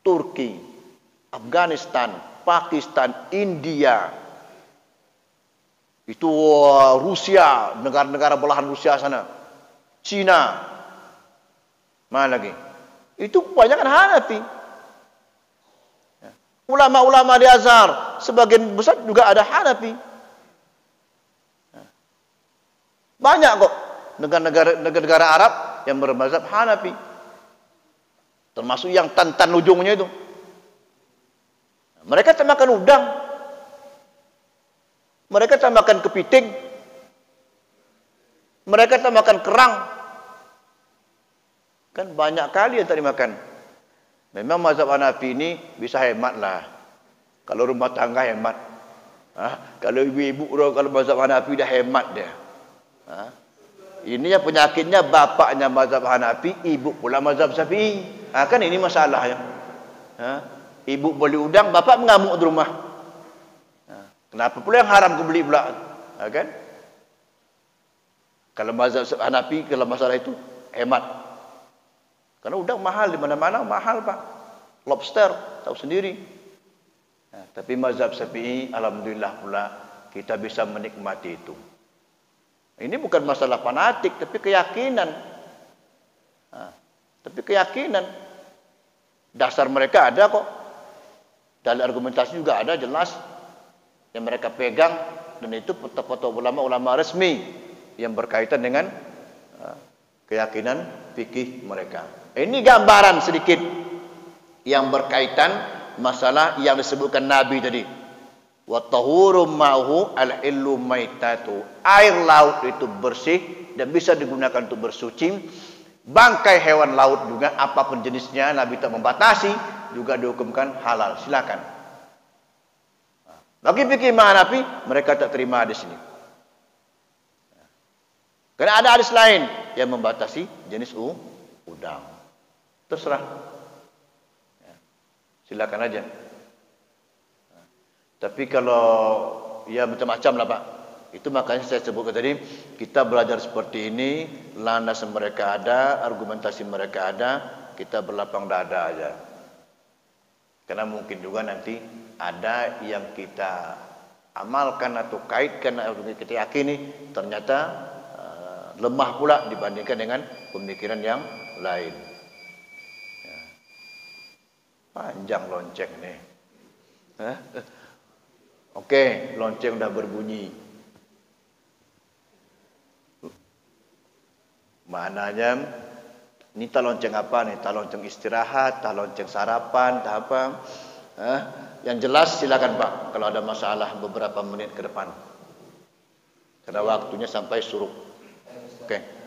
Turki, Afghanistan, Pakistan, India, itu Rusia, negara-negara belahan Rusia sana, Cina, mana lagi? Itu kebanyakan Hanafi. Ulama-ulama di Azhar, sebagian besar juga ada Hanafi. Banyak kok negara-negara Arab yang bermazhab Hanafi. Termasuk yang Tantan ujungnya itu. Mereka tak makan udang. Mereka tak makan kepiting. Mereka tak makan kerang. Kan banyak kali yang tak dimakan. Memang mazhab Hanafi ini bisa hemat lah. Kalau rumah tangga hemat. Kalau ibu-ibu kalau mazhab Hanafi dah hemat dia. Ini yang penyakitnya bapaknya mazhab Hanafi, ibu pula mazhab Syafi'i. Kan ini masalahnya. Ibu beli udang, bapak mengamuk di rumah. Kenapa pula yang haram kau beli pula? Kan? Kalau mazhab Hanafi, kalau masalah itu hemat. Karena udang mahal di mana-mana, mahal Pak. Lobster, tahu sendiri. Tapi mazhab Syafi'i, alhamdulillah pula kita bisa menikmati itu. Ini bukan masalah fanatik, tapi keyakinan. Tapi keyakinan. Dasar mereka ada kok. Dalil argumentasi juga ada jelas. Yang mereka pegang. Dan itu foto-foto ulama-ulama resmi. Yang berkaitan dengan keyakinan fikih mereka. Ini gambaran sedikit. Yang berkaitan masalah yang disebutkan Nabi tadi. Wa tahurum ma'hu al-illu maitatu. Air laut itu bersih dan bisa digunakan untuk bersuci. Bangkai hewan laut juga apapun jenisnya, Nabi tak membatasi, juga dihukumkan halal. Silakan. Bagi fikih Hanafi, mereka tak terima hadis ini. Karena ada hadis lain yang membatasi jenis udang. Terserah. Silakan aja. Tapi kalau ya macam-macam lah Pak. Itu makanya saya sebutkan tadi, kita belajar seperti ini, landas mereka ada, argumentasi mereka ada, kita berlapang dada aja. Karena mungkin juga nanti ada yang kita amalkan atau kaitkan atau kita yakini ternyata lemah pula dibandingkan dengan pemikiran yang lain. Panjang lonceng nih. Oke, lonceng udah berbunyi. Maknanya ini tak lonceng apa nih? Tak lonceng istirahat, tak lonceng sarapan, tak apa. Yang jelas silakan Pak kalau ada masalah beberapa menit ke depan. Karena waktunya sampai suruh. Oke.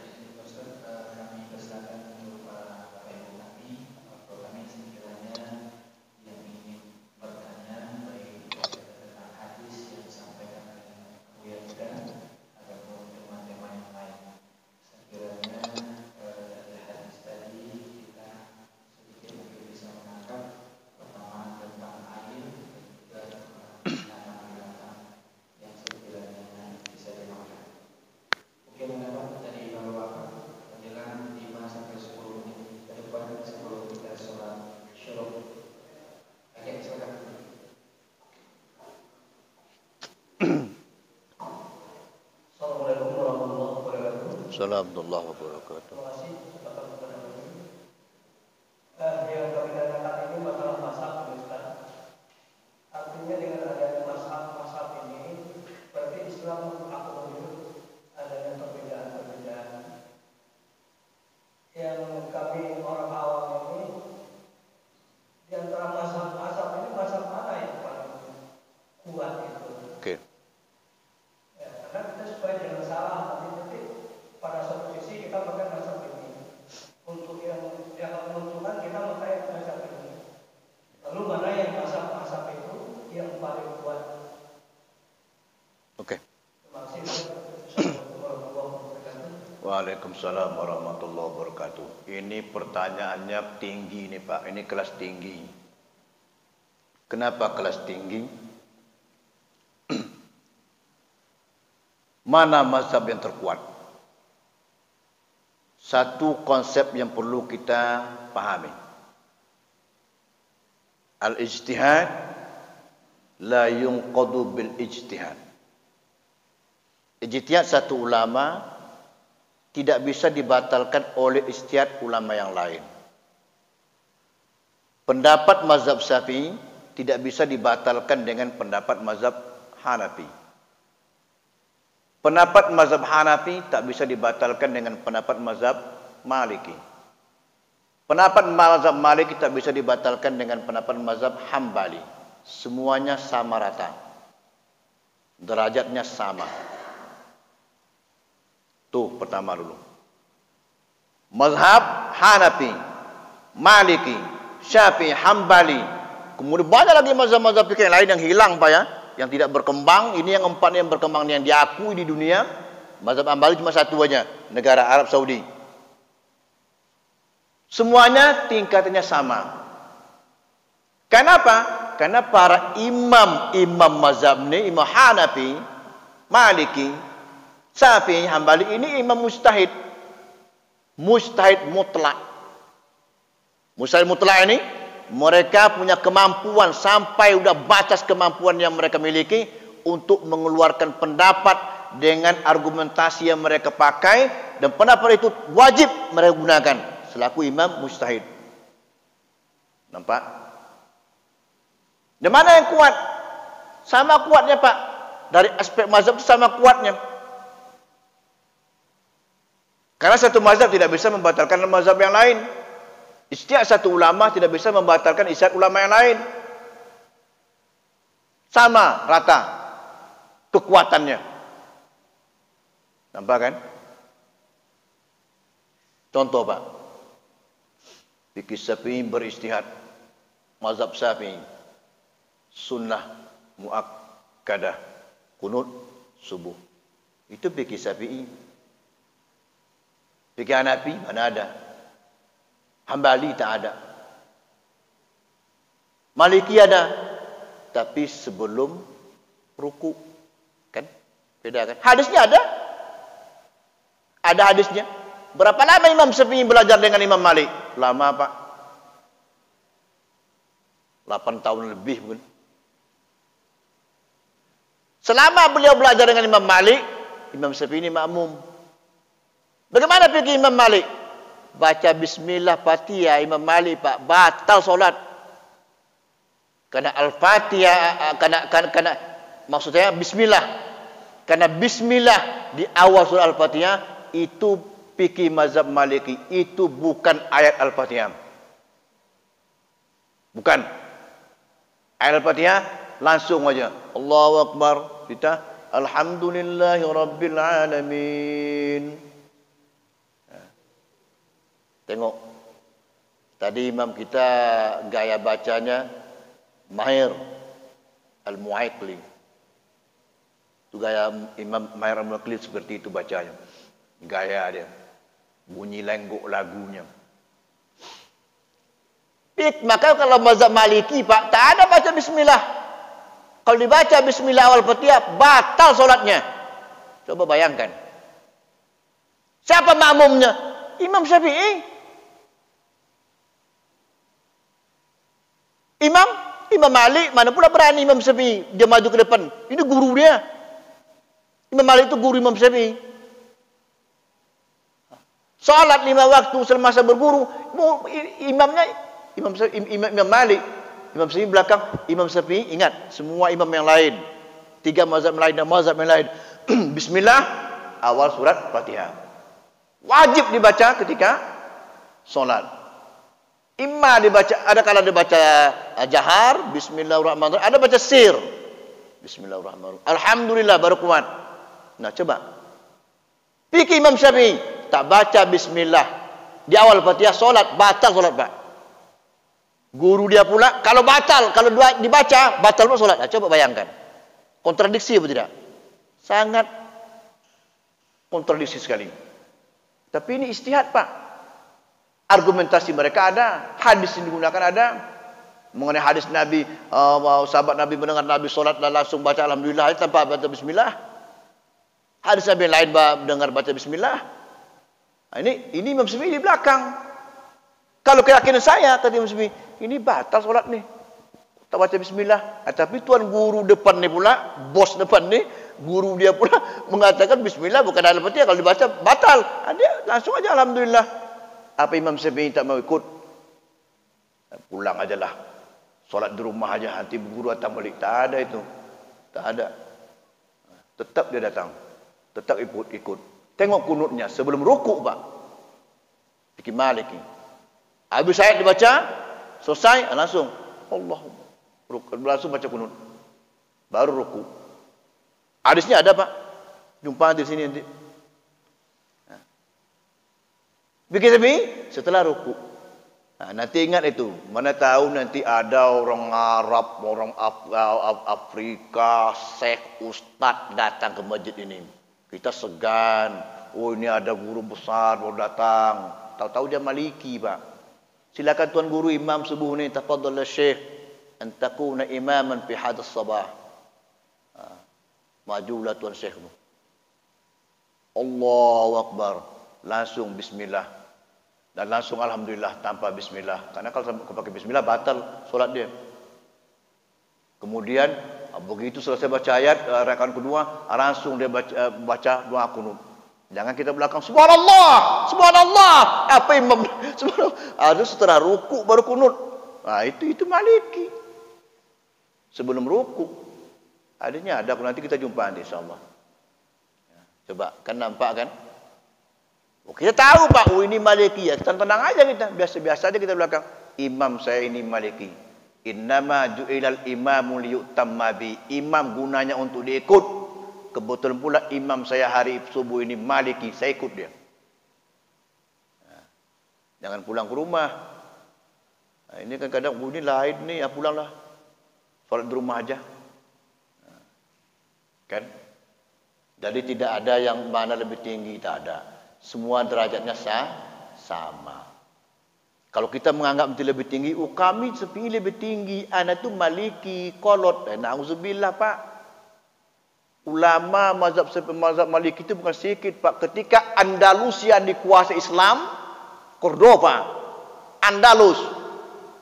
Assalamualaikum warahmatullahi wabarakatuh. Yang kami tanyakan ini masalah mazhab, Ustaz. Artinya dengan adanya mazhab ini, berarti Islam mengakomodir adanya perbedaan-perbedaan Waalaikumsalam warahmatullahi wabarakatuh. Ini pertanyaannya tinggi nih Pak. Ini kelas tinggi. Kenapa kelas tinggi? Mana mazhab yang terkuat? Satu konsep yang perlu kita pahami. Al-ijtihad la yunqadu bil ijtihad. Ijtihad satu ulama tidak bisa dibatalkan oleh ijtihad ulama yang lain. Pendapat mazhab Syafi'i tidak bisa dibatalkan dengan pendapat mazhab Hanafi. Pendapat mazhab Hanafi tak bisa dibatalkan dengan pendapat mazhab Maliki. Pendapat mazhab Maliki tak bisa dibatalkan dengan pendapat mazhab Hambali. Semuanya sama rata. Derajatnya sama. Tuh pertama dulu. Mazhab Hanafi, Maliki, Syafi'i, Hambali. Kemudian banyak lagi mazhab-mazhab fikih lain yang hilang Pak ya, yang tidak berkembang. Ini yang empat yang berkembang yang diakui di dunia. Mazhab Hambali cuma satu aja, negara Arab Saudi. Semuanya tingkatannya sama. Kenapa? Karena para imam mazhab ini, Imam Hanafi, Maliki, Syafi'i, Hambali ini imam mujtahid. Mujtahid mutlak. Mujtahid mutlak ini mereka punya kemampuan sampai udah batas kemampuan yang mereka miliki untuk mengeluarkan pendapat dengan argumentasi yang mereka pakai, dan pendapat itu wajib mereka gunakan selaku imam mujtahid. Nampak? Di mana yang kuat? Sama kuatnya Pak. Dari aspek mazhab itu sama kuatnya. Karena satu mazhab tidak bisa membatalkan mazhab yang lain. Ijtihad satu ulama tidak bisa membatalkan ijtihad ulama yang lain. Sama rata kekuatannya. Nampak kan? Contoh Pak. Fikih Syafi'i berijtihad. Mazhab Syafi'i. Sunnah muakkadah. Qunut subuh. Itu fikih Syafi'i. Fikih Hanafi mana ada? Hambali tak ada. Maliki ada, tapi sebelum ruku, kan? Beda kan? Hadisnya ada. Ada hadisnya. Berapa lama Imam Syafi'i belajar dengan Imam Malik? Lama Pak. 8 tahun lebih mungkin. Selama beliau belajar dengan Imam Malik, Imam Syafi'i ini makmum. Bagaimana fikih Imam Malik? Baca bismillah Fatihah Imam Malik Pak, batal solat. Karena Al-Fatihah, karena maksudnya bismillah. Karena bismillah di awal surah Al-Fatihah itu fikih mazhab Maliki, itu bukan ayat Al-Fatihah. Bukan. Ayat Al-Fatihah langsung aja Allahu Akbar, kita Alhamdulillahi Rabbil Alamin. Tengok, tadi imam kita gaya bacanya Mahir Al-Mu'aikli. Itu gaya Imam Mahir Al-Mu'aikli seperti itu bacanya. Gaya dia. Bunyi lenggok lagunya. Maka kalau mazhab Maliki Pak, tak ada baca bismillah. Kalau dibaca bismillah awal Fatihah, batal solatnya. Coba bayangkan. Siapa makmumnya? Imam Syafi'i. Imam Malik mana pula berani Imam Syafi'i dia maju ke depan. Ini guru dia. Imam Malik itu guru Imam Syafi'i. Salat 5 waktu semasa berguru, imamnya Imam Malik, Imam Syafi'i belakang, Imam Syafi'i ingat semua imam yang lain. 3 mazhab lain dan mazhab yang lain. Bismillah awal surat Fatihah. Wajib dibaca ketika salat. Imma dibaca, ada kala dibaca jahar, bismillahirrahmanirrahim, ada baca sir. Bismillahirrahmanirrahim. Alhamdulillah baru kuat. Nah, coba. Fikih Imam Syafi'i tak baca bismillah di awal Fatihah salat, batal salat, Pak. Guru dia pula kalau batal, kalau dibaca batal pula salat. Nah, coba bayangkan. Kontradiksi atau tidak? Sangat kontradiksi sekali. Tapi ini ijtihad, Pak. Argumentasi mereka ada, hadis yang digunakan ada. Mengenai hadis Nabi, sahabat Nabi mendengar Nabi solat dan langsung baca alhamdulillah tanpa baca bismillah. Hadis Nabi yang lain mendengar baca bismillah. Nah, ini Imam Syafi'i di belakang. Kalau keyakinan saya tadi Imam Syafi'i, ini batal solat nih. Tak baca bismillah. Tapi tuan guru depan ni pula, bos depan ni, guru dia pula mengatakan bismillah bukan dalam Fatihah, kalau dibaca batal. Dia langsung aja alhamdulillah. Apa Imam Syafi'i tak mau ikut? Pulang ajalah. Solat di rumah aja, nanti guru datang balik. Tak ada itu. Tak ada. Tetap dia datang. Tetap ikut. Tengok kunutnya sebelum rukuk, Pak. Fikir Maliki. Habis ayat dibaca, selesai, langsung Allahumma. Langsung baca kunut. Baru rukuk. Hadisnya ada, Pak. Jumpa di sini nanti. Fikir setelah rukuk. Nanti ingat itu, mana tahu nanti ada orang Arab, orang Afrika, Syekh, Ustaz datang ke masjid ini. Kita segan, oh ini ada guru besar baru datang. Tahu-tahu dia Maliki, Pak. Silakan tuan guru imam subuh ni, tafadhal Syekh, an takuna imaman fi hadas sabah. Majulah tuan Syekh. Allahu Akbar. Langsung bismillah. Dan langsung alhamdulillah tanpa bismillah. Karena kalau pakai bismillah batal solat dia. Kemudian begitu selesai baca ayat rakaat kedua, langsung dia baca doa kunut. Jangan kita belakang subhanallah, subhanallah. Apa imam subhanallah? Ada setelah ruku baru kunut. Nah, itu Maliki. Sebelum ruku. Adanya ada, nanti kita jumpa nanti insyaallah. Coba kan nampak kan? Kita tahu, Pak, ini Maliki ya. Tenang aja kita, biasa-biasa aja kita belakang. Imam saya ini Maliki. Innama ju'ilal imamu liyutamma bi. Imam gunanya untuk diikut. Kebetulan pula imam saya hari subuh ini Maliki, saya ikut dia. Jangan pulang ke rumah. Ini kan kadang ini lain nih, ya pulanglah. Salat di rumah aja. Kan? Jadi tidak ada yang mana lebih tinggi, tak ada. Semua derajatnya sama. Kalau kita menganggap itu lebih tinggi, kami sepi lebih tinggi, anak itu Maliki, kolot. Na'udzubillah, Pak. Ulama mazhab Maliki itu bukan sedikit, Pak. Ketika Andalusia dikuasai Islam, Cordoba, Andalus,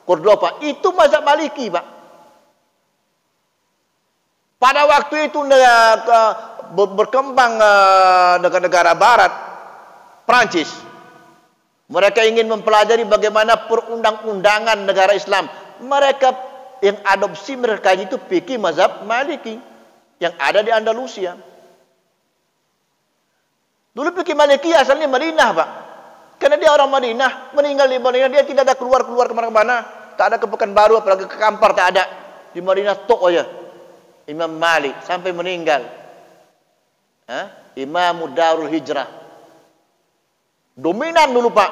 Cordoba, itu mazhab Maliki, Pak. Pada waktu itu berkembang negara-negara barat, Prancis. Mereka ingin mempelajari bagaimana perundang-undangan negara Islam. Mereka yang adopsi mereka itu fikih mazhab Maliki yang ada di Andalusia. Dulu fikih Maliki asalnya Madinah, Pak. Karena dia orang Madinah, meninggal di Madinah, dia tidak ada keluar kemana-mana. Tak ada ke Pekanbaru, apalagi ke Kampar, tak ada. Di Madinah tok aja. Imam Malik sampai meninggal. Imam Darul Hijrah. Dominan dulu, Pak.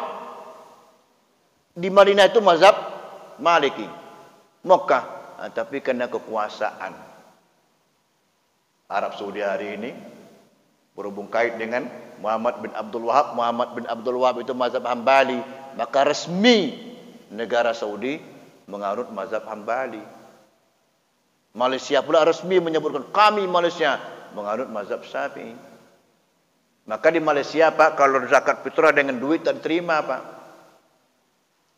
Di Madinah itu mazhab Maliki. Mekah, tapi karena kekuasaan Arab Saudi hari ini berhubung kait dengan Muhammad bin Abdul Wahab. Muhammad bin Abdul Wahab itu mazhab Hambali, maka resmi negara Saudi menganut mazhab Hambali. Malaysia pula resmi menyebutkan kami Malaysia menganut mazhab Syafi'i. Maka di Malaysia, Pak, kalau zakat fitrah dengan duit tak diterima, Pak.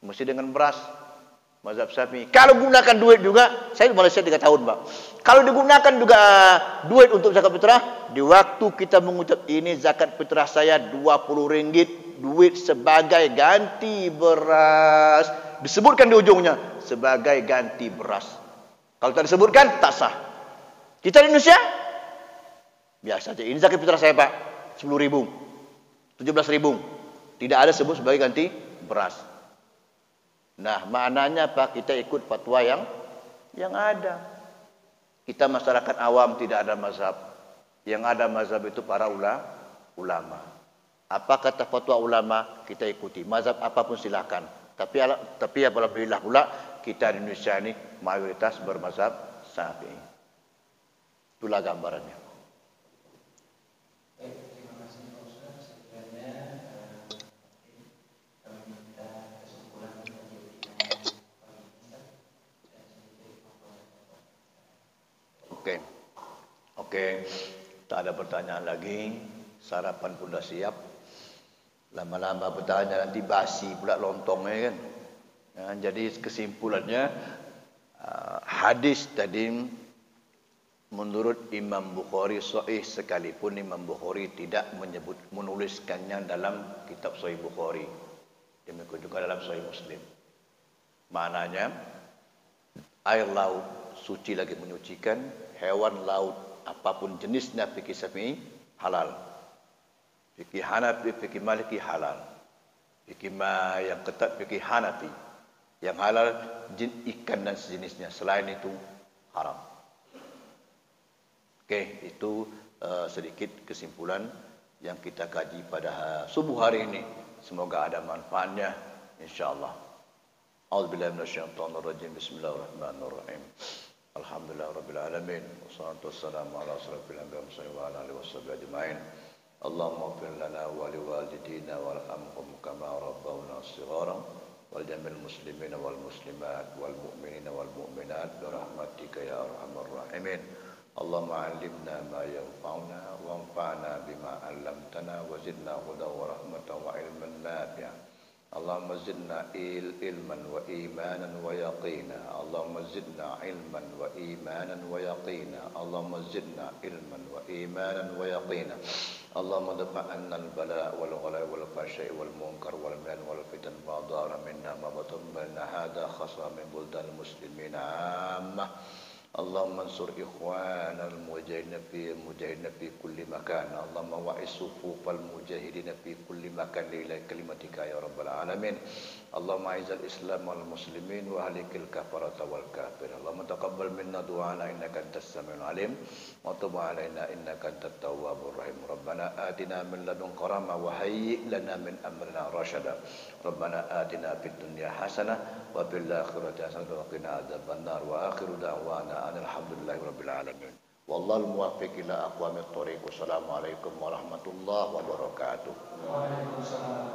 Mesti dengan beras. Mazhab Syafi'i. Kalau gunakan duit juga, saya di Malaysia 3 tahun, Pak. Kalau digunakan juga duit untuk zakat fitrah, di waktu kita mengucap ini zakat fitrah saya 20 ringgit, duit sebagai ganti beras. Disebutkan di ujungnya, sebagai ganti beras. Kalau tak disebutkan, tak sah. Kita di Indonesia, biasa saja. Ini zakat fitrah saya, Pak. 10.000, 17.000, tidak ada sebut sebagai ganti beras. Nah, maknanya Pak, kita ikut fatwa yang ada. Kita masyarakat awam tidak ada mazhab. Yang ada mazhab itu para ulama. Apa kata fatwa ulama, kita ikuti. Mazhab apapun silakan. Tapi alhamdulillah pula kita di Indonesia ini mayoritas bermazhab Syafi'i. Itulah gambarannya. Oke. Oke. Tak ada pertanyaan lagi. Sarapan pun dah siap. Lama-lama bertanya nanti basi pula lontongnya kan. Jadi kesimpulannya hadis tadi menurut Imam Bukhari sahih sekalipun Imam Bukhari tidak menuliskannya dalam kitab Sahih Bukhari. Demikian juga dalam Sahih Muslim. Maknanya air laut suci lagi menyucikan, hewan laut apapun jenisnya fikih Syafi'i halal. Fikih Hanafi, fikih Maliki halal. Fikih yang ketat fikih Hanafi. Yang halal ikan dan sejenisnya, selain itu haram. Oke, itu sedikit kesimpulan yang kita kaji pada subuh hari ini. Semoga ada manfaatnya insyaallah. A'udzubillahi minasyaitonir rajim. Bismillahirrahmanirrahim. Alhamdulillahirabbil alamin. Wassalatu wassalamu ala asyrofil anbiya'i wa ala alihi washabihi ajmain. Allahumma ighfir lana wa liwalidina warhamhum kama rabbawna shighara wal jamil muslimina wal muslimat wal mu'minina wal mu'minat bi rahmatika ya arhamar rahimin. Allahumma 'allimna ma yanfa'una wanfa'na bima 'allamtana wa zidna hudan wa rahmatan wa ilman nafi'an. Allahumma zidna ilman wa imanan wa yaqina. Allahumma zidna ilman wa imanan wa yaqina. Allahumma zidna ilman wa imanan wa yaqina. Allahumma dafa' 'anna al-bala' wal ghala' wal fahsya'i wal munkar wal minan wal fitan ma dhara minna ma batan minna hadha khassa min buldan muslimin 'ammah. Allahumma ansur ikhwana al-mujahidin fi kulli makan. Allahumma wa'is sufufal mujahidin fi kulli makan ila kalimatika ya rabbal alamin. Allahumma a'izzal islam wal muslimin wa ahlikil kafarata wal kafir. Allahumma taqabbal minna du'ana innaka antas samiul alim wa tub 'alaina innaka antat tawwabur rahim. Rabbana atina min ladunka rahmah wa hayyi' lana min amrina rashada. Rabbana atina fid dunya hasanah wa fil akhirati hasanah wa qina adzabannar. Wa akhiru da'wana alhamdulillahi rabbil alamin. Wallahul muwaffiq ila aqwamit thoriq. Wassalamualaikum warahmatullahi wabarakatuh. Waalaikumsalam.